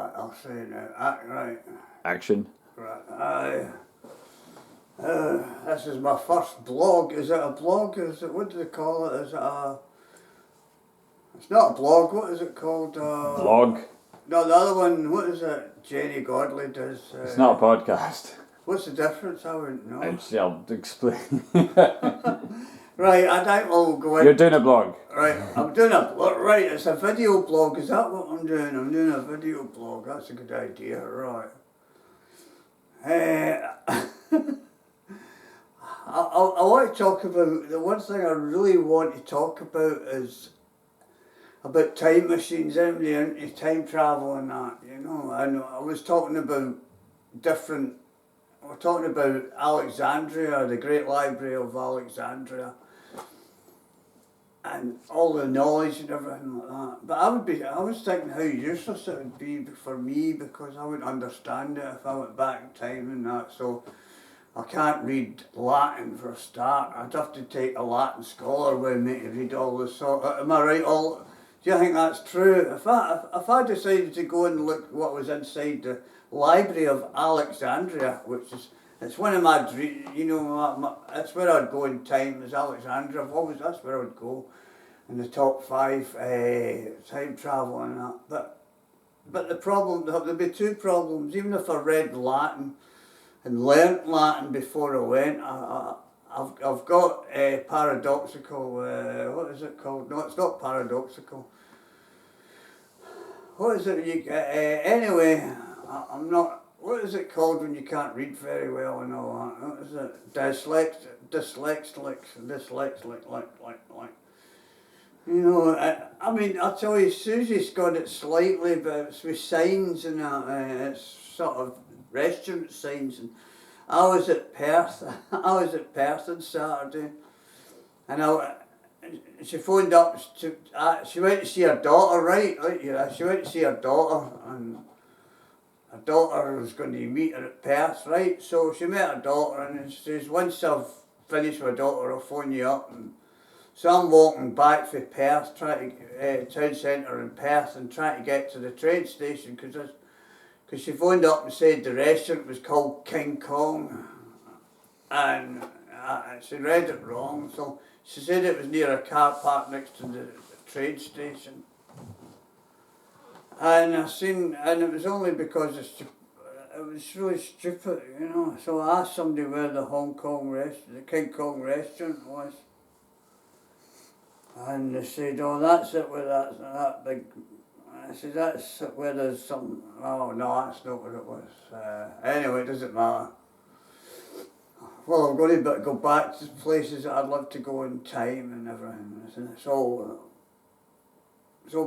Right, I'll say it now. Right. Action. Right. This is my first blog. Is it a blog? Is it, what do they call it? Is it a... It's not a blog. What is it called? Vlog. No, the other one. What is it? Jenny Godley does. It's not a podcast. What's the difference? I wouldn't know. I'll explain. Right, I think we'll go in. You're doing a blog. Right, I'm doing a blog. Right, it's a video blog. Is that what I'm doing? I'm doing a video blog. That's a good idea. Right. I want to talk about, the one thing I really want to talk about is about time machines, anybody into time travel and that, you know. And I was talking about we're talking about Alexandria, the Great Library of Alexandria, and all the knowledge and everything like that. But I was thinking how useless it would be for me, because I wouldn't understand it if I went back in time and that. So I can't read Latin for a start. I'd have to take a Latin scholar with me to read all this. So, am I right? Do you think that's true? If I decided to go and look what was inside the Library of Alexandria, which is, it's one of my dreams, you know, that's where I'd go in time, is Alexandria. That's where I would go in the top 5 time travel and that. But the problem, there'd be 2 problems. Even if I read Latin and learnt Latin before I went, I've got paradoxical, what is it called? No, it's not paradoxical. What is it? Anyway, I'm not, what is it called when you can't read very well and all that? What is it? Dyslexic. You know, I mean, I'll tell you, Susie's got it slightly, but it's with signs and it's sort of restaurant signs. And I was at Perth on Saturday, and she phoned up. She went to see her daughter, right? Yeah, she went to see her daughter, and her daughter was going to meet her at Perth, right? So she met her daughter, and she says, once I've finished with my daughter, I'll phone you up. And so I'm walking back from Perth, trying to town centre in Perth, and trying to get to the train station, because she phoned up and said the restaurant was called King Kong, and she read it wrong. So she said it was near a car park next to the train station. And and it was only because it was really stupid, you know. So I asked somebody where the the King Kong restaurant was. And they said, oh, that's it where that big... I said, that's where there's some... Oh, no, that's not what it was. Anyway, it doesn't matter. Well, I'm going to go back to places that I'd love to go in time and everything. So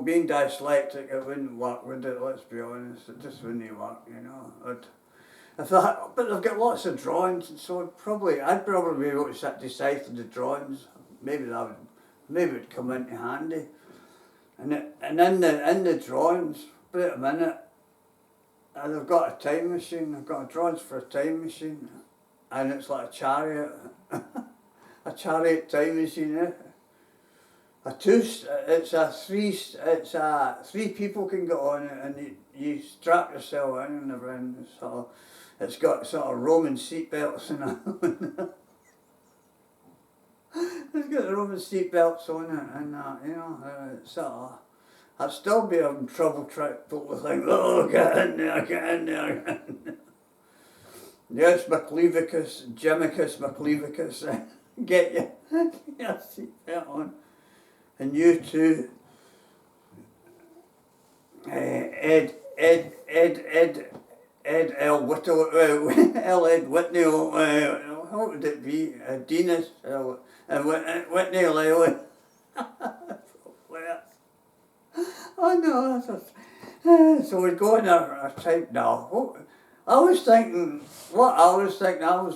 being dyslexic, it wouldn't work, would it? Let's be honest, it just wouldn't work, you know. But they've got lots of drawings, and so I'd probably be able to decipher the drawings. Maybe it'd come into handy. And in the drawings, wait a minute, they've got a time machine. They've got drawings for a time machine, and it's like a chariot, a chariot time machine. It's a 3 people can get on it, and you strap yourself in and everything. It's got sort of Roman seat belts and that. It's got the Roman seat belts on it, and you know, I'd still be having trouble trying to pull the thing. Oh, get in there. Yes, Gemicus McLeavicus, get your seat belt on. And you too, Ed L. Whitney, what would it be? Denis Whitney Lely. Oh no, so we're going our type now. I was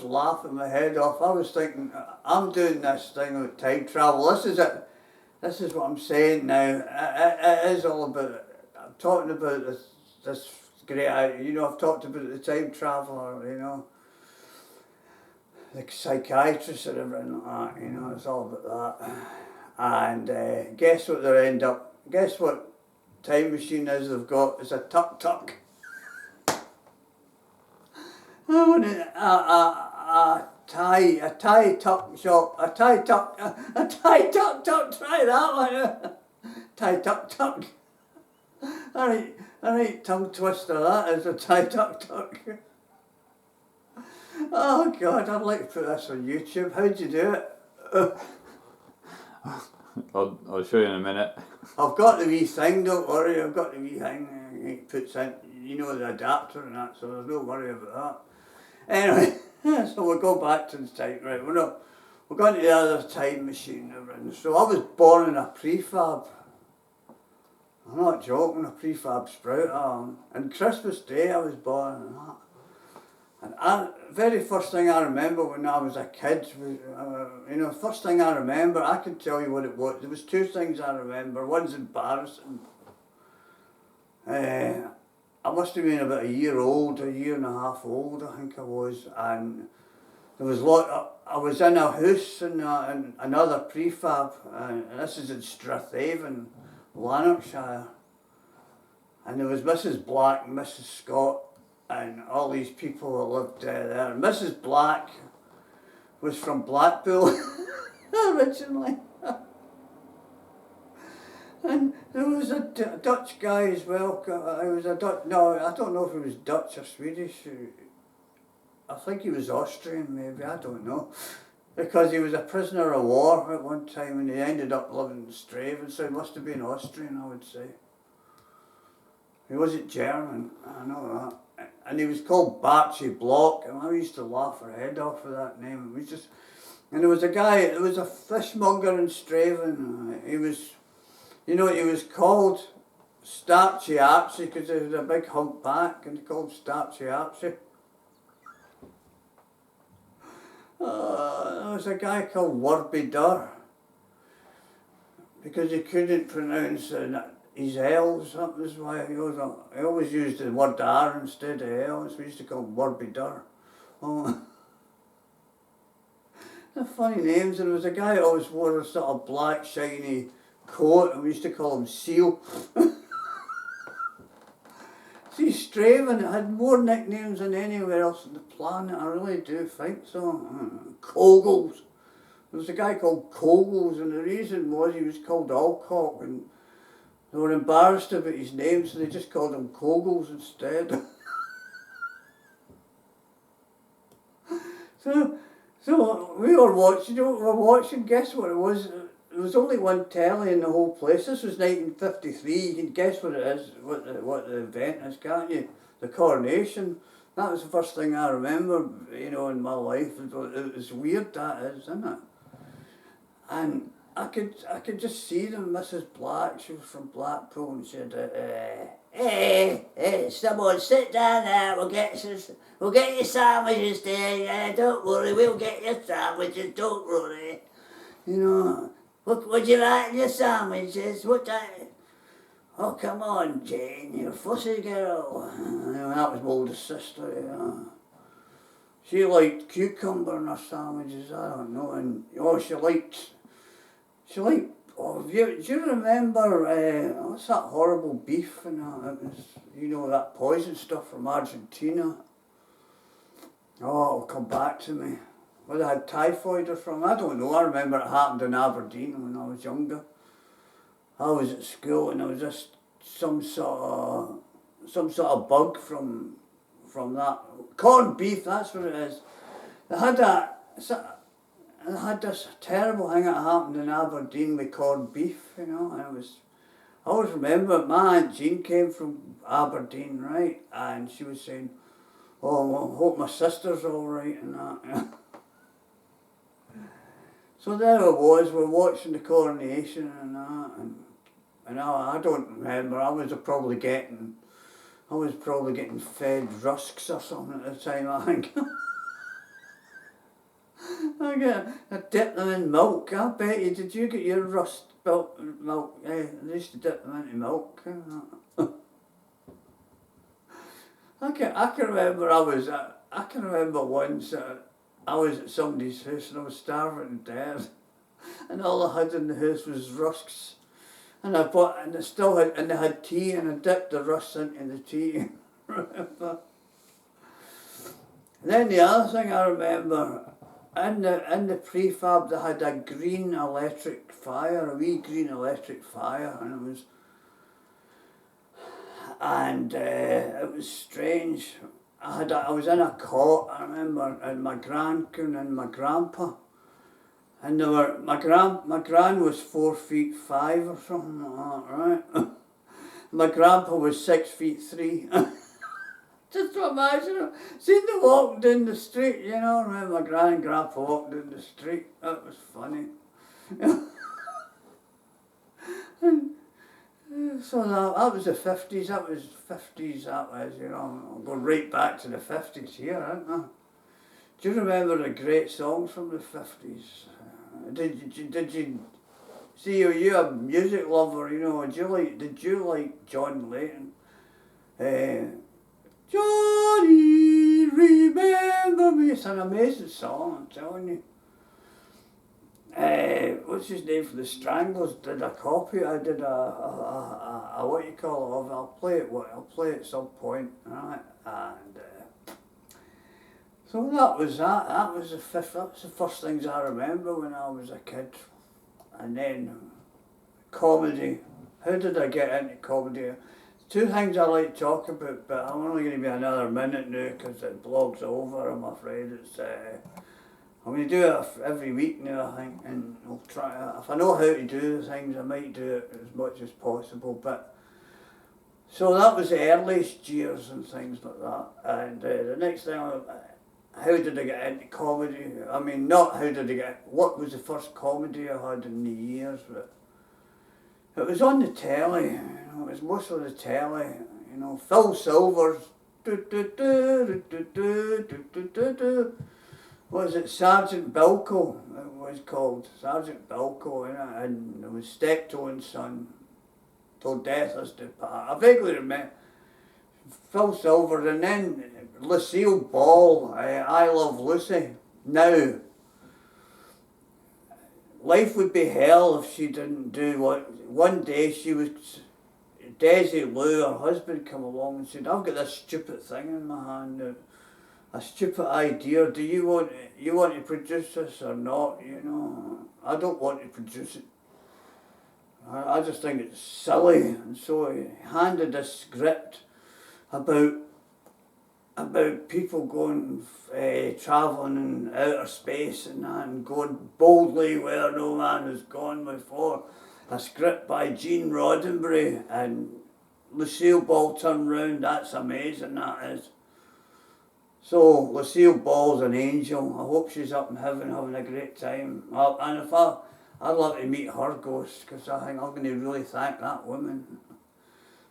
laughing my head off. I was thinking, I'm doing this thing with time travel. This is it. This is what I'm saying now. It is all about, I'm talking about this great, you know, I've talked about the time traveller, you know, the psychiatrist and everything like that, you know, it's all about that. And guess what time machine is they've got? It's a tuk-tuk. I went in a tie tuck shop, a tie tuck, try that one. Tie tuck. Alright, tongue twister that is, a tie tuck. Oh God, I'd like to put this on YouTube. How'd you do it? I'll show you in a minute. I've got the wee thing, don't worry, I've got the wee thing it puts in, the adapter and that, so there's no worry about that. Anyway, so we'll go back to the time, right, we're going to the other time machine. So I was born in a prefab. I'm not joking, a prefab sprout. And Christmas Day I was born in that. And very first thing I remember when I was a kid was, first thing I remember, I can tell you what it was. There was two things I remember. One's embarrassing. I must have been about a year and a half old, I think I was. And there was I was in a house in another prefab, and this is in Straven, Lanarkshire. And there was Mrs. Black and Mrs. Scott, and all these people that lived there. Mrs. Black was from Blackpool originally. And there was a Dutch guy as well. No, I don't know if he was Dutch or Swedish. I think he was Austrian maybe, I don't know. Because he was a prisoner of war at one time and he ended up living in Straven, so he must have been Austrian, I would say. He wasn't German, I know that. And he was called Barchy Block, and I used to laugh her head off with that name. It was just, and there was a fishmonger in Straven. He was, he was called Starchy Archie because he was a big humpback, and he called Starchy Archie. There was a guy called Warby Durr because he couldn't pronounce his L's. That was why he always used the word R instead of L, so we used to call him Warby Durr. Oh. They're funny names. And there was a guy who always wore a sort of black shiny coat, and we used to call him Seal. See, Straven had more nicknames than anywhere else on the planet, I really do think so. Kogels. There was a guy called Kogels, and the reason was he was called Alcock, and they were embarrassed about his name, so they just called him Kogels instead. So we were watching, guess what it was? There was only one telly in the whole place. This was 1953. You can guess what it is, what the event is, can't you? The coronation. That was the first thing I remember, in my life. It was weird, that is, isn't it? And I could just see them. Mrs. Black, she was from Blackpool, and she said, hey, someone sit down there. We'll get your sandwiches there. Yeah, don't worry, we'll get your sandwiches. Don't worry. What would you like in your sandwiches? Oh, come on, Jane, you're a fussy girl. That was my oldest sister, She liked cucumber in her sandwiches, I don't know. And, she liked, do you remember, what's that horrible beef and that? It was, that poison stuff from Argentina. Oh, it'll come back to me. Whether I had typhoid or something, I don't know. I remember it happened in Aberdeen when I was younger. I was at school and there was just some sort of bug from that. Corned beef, that's what it is. They had this terrible thing that happened in Aberdeen with corned beef, and it was, I always remember my Aunt Jean came from Aberdeen, right, and she was saying, oh, well, I hope my sister's alright and that, So there I was, we're watching the coronation and that, and I don't remember, I was probably getting fed rusks or something at the time, I think. I dipped them in milk, I bet you. Did you get your rust milk? Yeah, I used to dip them into milk. I can remember once I was at somebody's house and I was starving to death, and all I had in the house was rusks, and they had tea, and I dipped the rusks into the tea. Remember? And then the other thing I remember, in the prefab they had a green electric fire, a wee green electric fire, and it was strange. I was in a cot, I remember, and my grandcoon and my grandpa, and my gran was 4'5" or something like that, right? My grandpa was 6'3". Just to imagine them. Seen them walk down the street, you know, when my gran and grandpa walked down the street. That was funny. And so that was the 50s, that was, you know, I'll go right back to the 50s here, aren't I? Do you remember the great songs from the 50s? Did you see, are you a music lover, you know, did you like John Layton? Johnny, remember me. It's an amazing song, I'm telling you. What's his name for the Stranglers did a copy. I did a what you call it of it. I'll play it at some point, right? And so that was that. That was the first things I remember when I was a kid. And then comedy. How did I get into comedy? Two things I like to talk about, but I'm only going to be another minute now because the blog's over, I'm afraid. I'm going to do it every week now, I think, and I'll try. If I know how to do the things, I might do it as much as possible. But so that was the earliest years and things like that. And the next thing, how did I get into comedy? I mean, not how did I get, what was the first comedy I had in the years, but it was on the telly, you know, it was mostly the telly, you know, Phil Silver's, what was it, Sergeant Bilko, it was called, Sergeant Bilko, you know, and it was Steptoe Son, Till Death Us Do Part. I vaguely remember Phil Silver, and then Lucille Ball, I Love Lucy. Now, life would be hell if she didn't do what. One day she was, Desi Lou, her husband, come along and said, I've got this stupid thing in my hand, a stupid idea. Do you want to produce this or not? You know, I don't want to produce it. I just think it's silly. And so he handed a script about people going travelling in outer space and that, and going boldly where no man has gone before. A script by Gene Roddenberry, and Lucille Ball turned round. That's amazing, that is. So Lucille Ball's an angel. I hope she's up in heaven having a great time. And if I'd love to meet her ghost, because I think I'm going to really thank that woman.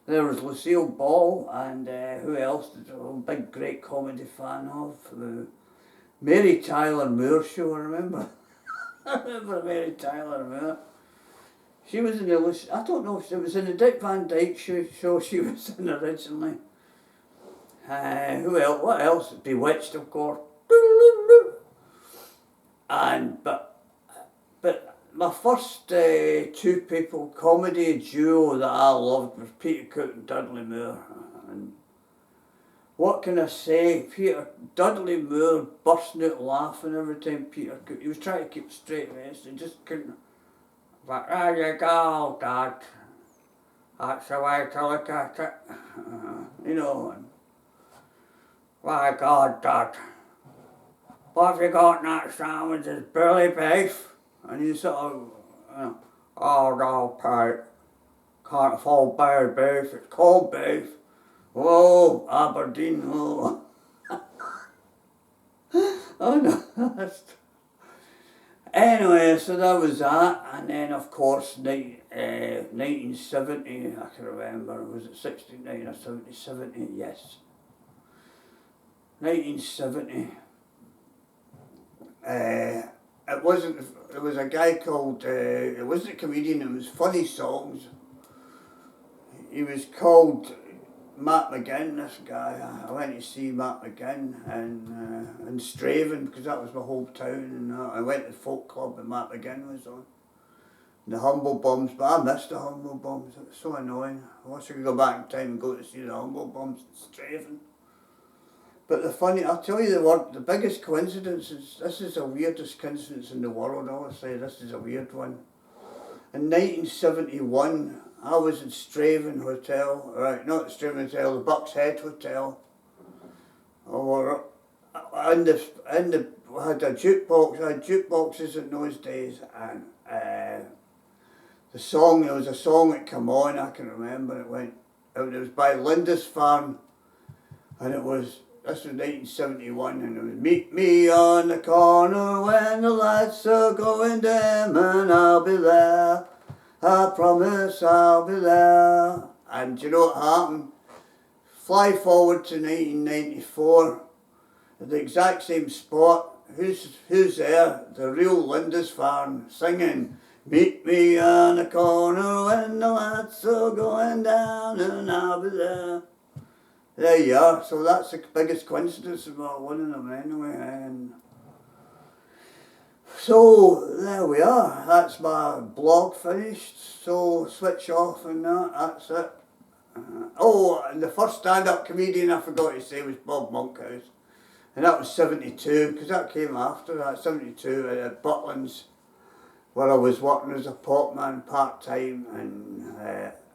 There was Lucille Ball, and who else did I'm a big, great comedy fan of? The Mary Tyler Moore show, I remember. I remember Mary Tyler Moore. She was in the, I don't know if it was in the Dick Van Dyke show she was in originally. Who else? What else? Bewitched, of course. And but my first two people comedy duo that I loved was Peter Cook and Dudley Moore. And what can I say? Dudley Moore bursting out laughing every time Peter Cook. He was trying to keep a straight face. He just couldn't. But there you go, Dad. That's the way to look at it. You know. And, my God, Dad. What have you got in that sandwich? Is burley beef? And you sort of, oh no, Pete, can't afford burley beef, it's cold beef. Whoa, Aberdeen, oh. Oh no, anyway, so that was that, and then of course, 1970, I can remember, was it 69 or 70? 70, yes. 1970. It was a guy called, it wasn't a comedian, it was funny songs. He was called Matt McGinn, this guy. I went to see Matt McGinn in Straven, because that was my hometown, and I went to the folk club and Matt McGinn was on. The Humble Bums, but I missed the Humble Bums, it was so annoying. I wish I could go back in time and go to see the Humble Bums in Straven. But I'll tell you the biggest coincidence is, this is the weirdest coincidence in the world, I always say this is a weird one. In 1971, I was in Straven Hotel, right, not the Straven Hotel, the Buck's Head Hotel. Or we had a jukebox, I had jukeboxes in those days, and there was a song that came on, I can remember, it was by Lindisfarne, and this was 1971, and it was "Meet me on the corner when the lights are going dim, and I'll be there, I promise I'll be there." And do you know what happened? Fly forward to 1994, at the exact same spot, who's there? The real Lindisfarne singing "Meet me on the corner when the lights are going down, and I'll be there." There you are. So that's the biggest coincidence about one of them anyway. And so there we are. That's my blog finished. So switch off and that's it. And the first stand-up comedian I forgot to say was Bob Monkhouse. And that was 72, because that came after that, 72 at Butlins, where I was working as a potman part-time,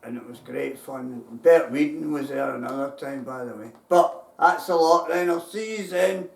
and it was great fun. Bert Whedon was there another time, by the way. But that's a lot then. I'll see you then.